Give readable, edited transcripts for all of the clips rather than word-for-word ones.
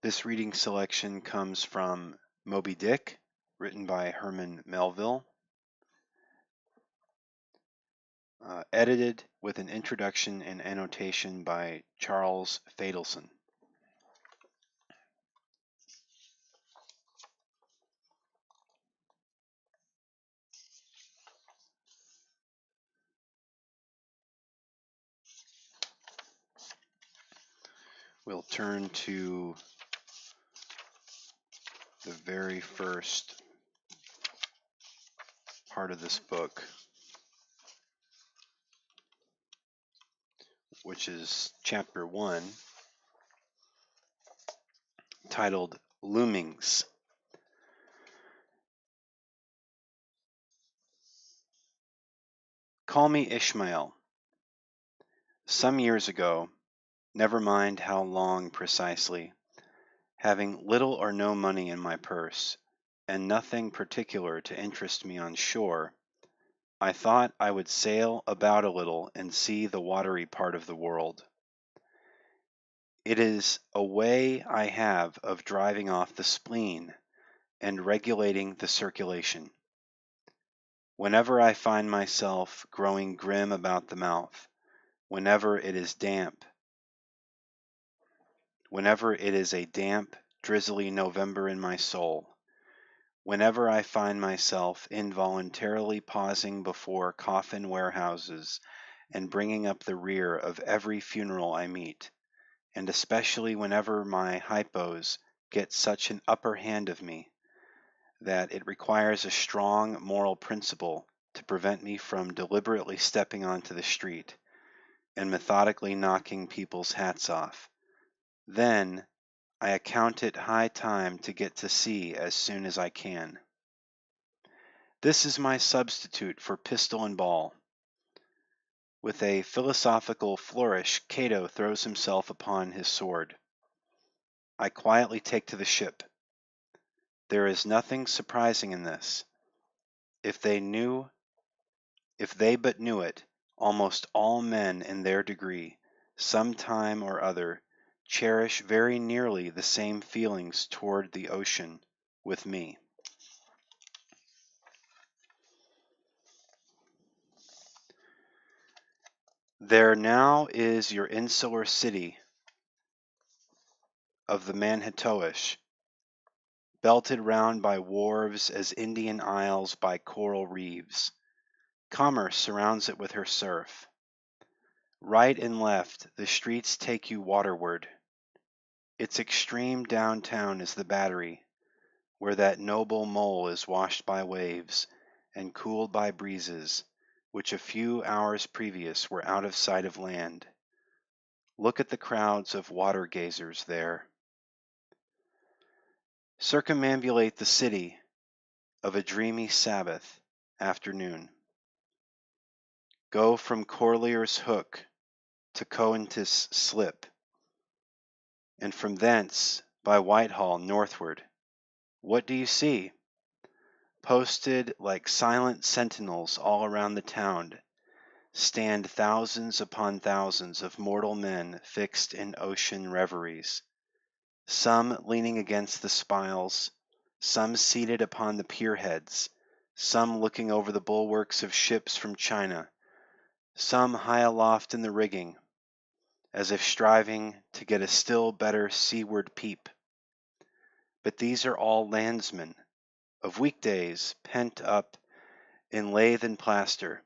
This reading selection comes from Moby Dick, written by Herman Melville, edited with an introduction and annotation by Charles Fadelson. We'll turn to the very first part of this book, which is chapter 1, titled Loomings. Call me Ishmael. Some years ago, never mind how long precisely, having little or no money in my purse, and nothing particular to interest me on shore, I thought I would sail about a little and see the watery part of the world. It is a way I have of driving off the spleen and regulating the circulation. Whenever I find myself growing grim about the mouth, whenever it is a damp, drizzly November in my soul, whenever I find myself involuntarily pausing before coffin warehouses and bringing up the rear of every funeral I meet, and especially whenever my hypos get such an upper hand of me that it requires a strong moral principle to prevent me from deliberately stepping onto the street and methodically knocking people's hats off, then I account it high time to get to sea as soon as I can. This is my substitute for pistol and ball. With a philosophical flourish, Cato throws himself upon his sword. I quietly take to the ship. There is nothing surprising in this. If they but knew it, almost all men in their degree, some time or other, cherish very nearly the same feelings toward the ocean with me. There now is your insular city of the Manhattoish, belted round by wharves as Indian isles by coral reefs. Commerce surrounds it with her surf. Right and left, the streets take you waterward. Its extreme downtown is the Battery, where that noble mole is washed by waves and cooled by breezes, which a few hours previous were out of sight of land. Look at the crowds of water gazers there. Circumambulate the city of a dreamy Sabbath afternoon. Go from Corlear's Hook to Coentis Slip, and from thence by Whitehall northward. What do you see? Posted like silent sentinels all around the town stand thousands upon thousands of mortal men fixed in ocean reveries, some leaning against the spiles, some seated upon the pierheads, some looking over the bulwarks of ships from China, some high aloft in the rigging, as if striving to get a still better seaward peep. But these are all landsmen, of weekdays pent up in lath and plaster,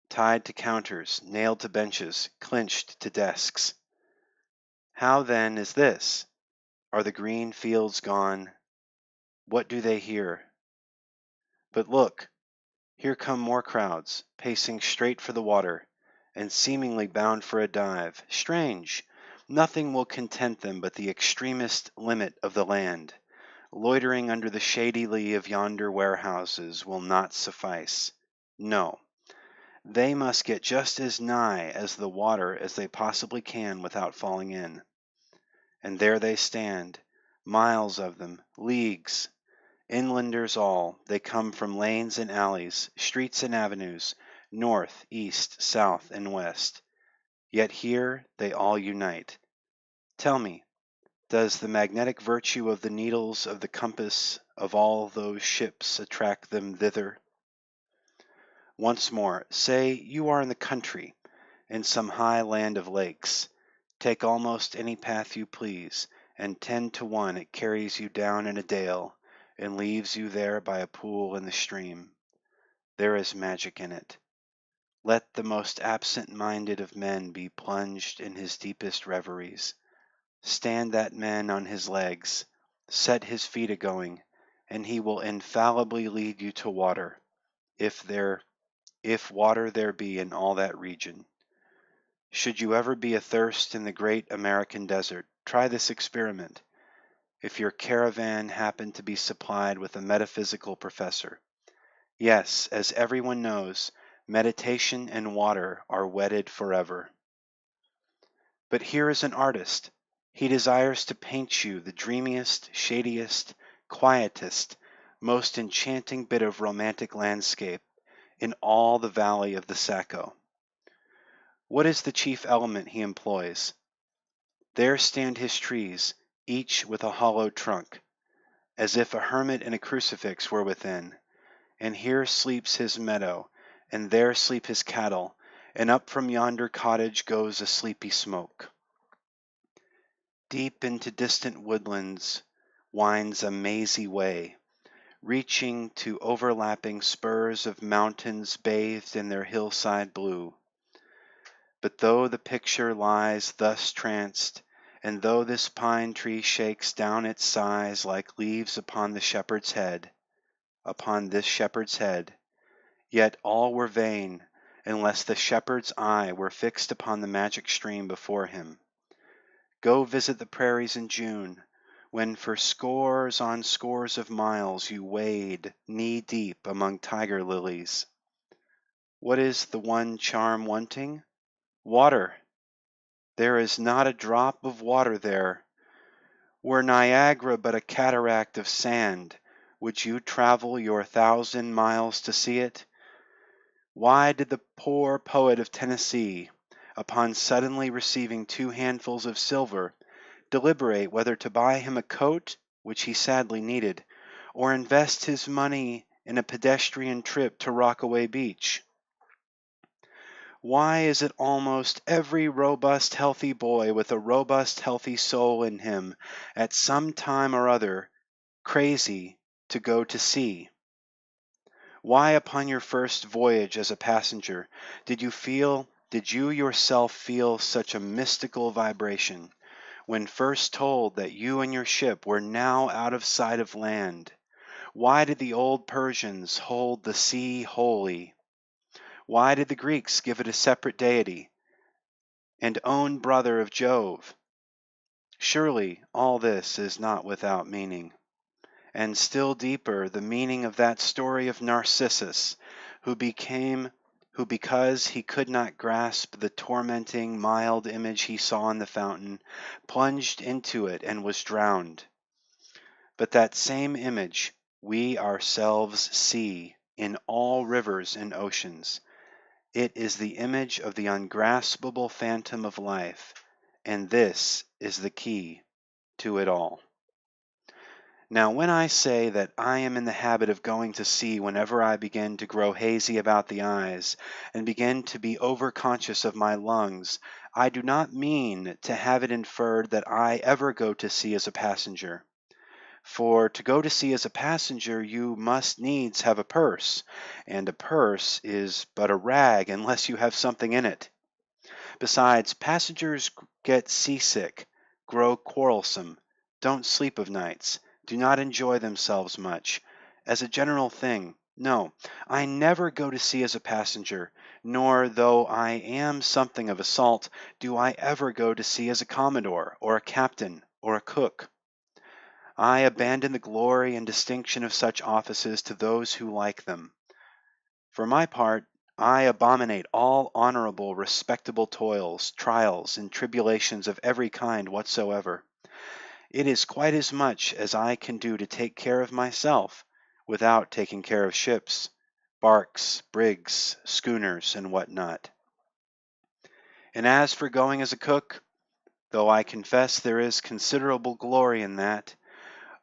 tied to counters, nailed to benches, clinched to desks. How then is this? Are the green fields gone? What do they hear? But look, here come more crowds, pacing straight for the water, and seemingly bound for a dive. Strange! Nothing will content them but the extremest limit of the land. Loitering under the shady lee of yonder warehouses will not suffice. No, they must get just as nigh as the water as they possibly can without falling in. And there they stand, miles of them, leagues. Inlanders all, they come from lanes and alleys, streets and avenues, north, east, south, and west. Yet here they all unite. Tell me, Does the magnetic virtue of the needles of the compass of all those ships attract them thither? Once more, say you are in the country, in some high land of lakes. Take almost any path you please, and 10 to 1 it carries you down in a dale, and leaves you there by a pool in the stream. There is magic in it. Let the most absent-minded of men be plunged in his deepest reveries. Stand that man on his legs, set his feet a-going, and he will infallibly lead you to water, if water there be in all that region. Should you ever be athirst in the great American desert, try this experiment. If your caravan happen to be supplied with a metaphysical professor. Yes, as everyone knows, meditation and water are wedded forever. But here is an artist. He desires to paint you the dreamiest, shadiest, quietest, most enchanting bit of romantic landscape in all the valley of the Saco. What is the chief element he employs? There stand his trees, each with a hollow trunk, as if a hermit and a crucifix were within. And here sleeps his meadow, and there sleep his cattle, and up from yonder cottage goes a sleepy smoke. Deep into distant woodlands winds a mazy way, reaching to overlapping spurs of mountains bathed in their hillside blue. But though the picture lies thus tranced, and though this pine tree shakes down its sighs like leaves upon this shepherd's head, yet all were vain, unless the shepherd's eye were fixed upon the magic stream before him. Go visit the prairies in June, when for scores on scores of miles you wade knee-deep among tiger lilies. What is the one charm wanting? Water. There is not a drop of water there. Were Niagara but a cataract of sand, would you travel your 1,000 miles to see it? Why did the poor poet of Tennessee, upon suddenly receiving 2 handfuls of silver, deliberate whether to buy him a coat, which he sadly needed, or invest his money in a pedestrian trip to Rockaway Beach? Why is it almost every robust, healthy boy with a robust, healthy soul in him, at some time or other, crazy to go to sea? Why upon your first voyage as a passenger did you yourself feel such a mystical vibration, when first told that you and your ship were now out of sight of land? Why did the old Persians hold the sea holy? Why did the Greeks give it a separate deity, and own brother of Jove? Surely all this is not without meaning. And still deeper the meaning of that story of Narcissus, who because he could not grasp the tormenting, mild image he saw in the fountain, plunged into it and was drowned. But that same image we ourselves see in all rivers and oceans. It is the image of the ungraspable phantom of life, and this is the key to it all. Now, when I say that I am in the habit of going to sea whenever I begin to grow hazy about the eyes and begin to be overconscious of my lungs, I do not mean to have it inferred that I ever go to sea as a passenger. For to go to sea as a passenger you must needs have a purse, and a purse is but a rag unless you have something in it. Besides, passengers get seasick, grow quarrelsome, don't sleep of nights, do not enjoy themselves much. As a general thing, no, I never go to sea as a passenger, nor, though I am something of a salt, do I ever go to sea as a commodore, or a captain, or a cook. I abandon the glory and distinction of such offices to those who like them. For my part, I abominate all honorable, respectable toils, trials, and tribulations of every kind whatsoever. It is quite as much as I can do to take care of myself, without taking care of ships, barks, brigs, schooners, and what not. And as for going as a cook, though I confess there is considerable glory in that,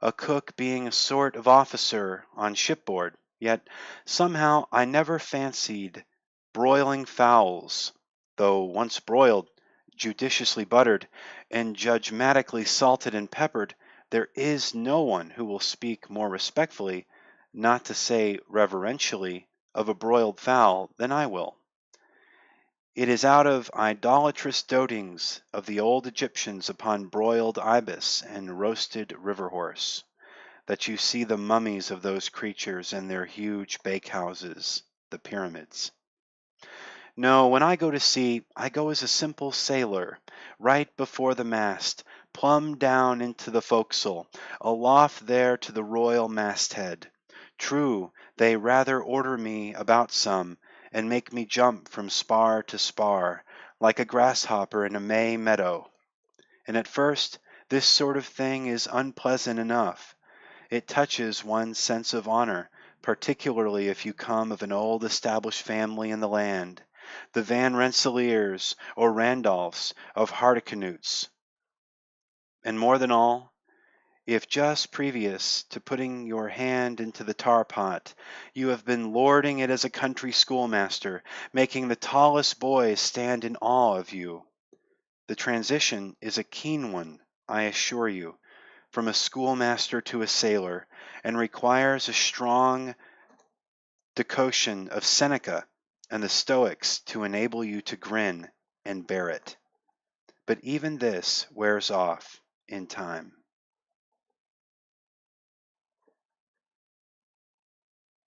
a cook being a sort of officer on shipboard, yet somehow I never fancied broiling fowls, though once broiled, judiciously buttered, and judgmatically salted and peppered, there is no one who will speak more respectfully, not to say reverentially, of a broiled fowl than I will. It is out of idolatrous dotings of the old Egyptians upon broiled ibis and roasted river horse that you see the mummies of those creatures in their huge bakehouses, the pyramids. No, when I go to sea, I go as a simple sailor, right before the mast, plumb down into the forecastle, aloft there to the royal masthead. True, they rather order me about some, and make me jump from spar to spar, like a grasshopper in a May meadow. And at first, this sort of thing is unpleasant enough. It touches one's sense of honor, particularly if you come of an old established family in the land, the Van Rensselaers or Randolphs of Hardicanutes. And more than all, if just previous to putting your hand into the tar pot, you have been lording it as a country schoolmaster, making the tallest boys stand in awe of you, the transition is a keen one, I assure you, from a schoolmaster to a sailor, and requires a strong decoction of Seneca and the Stoics to enable you to grin and bear it. But even this wears off in time.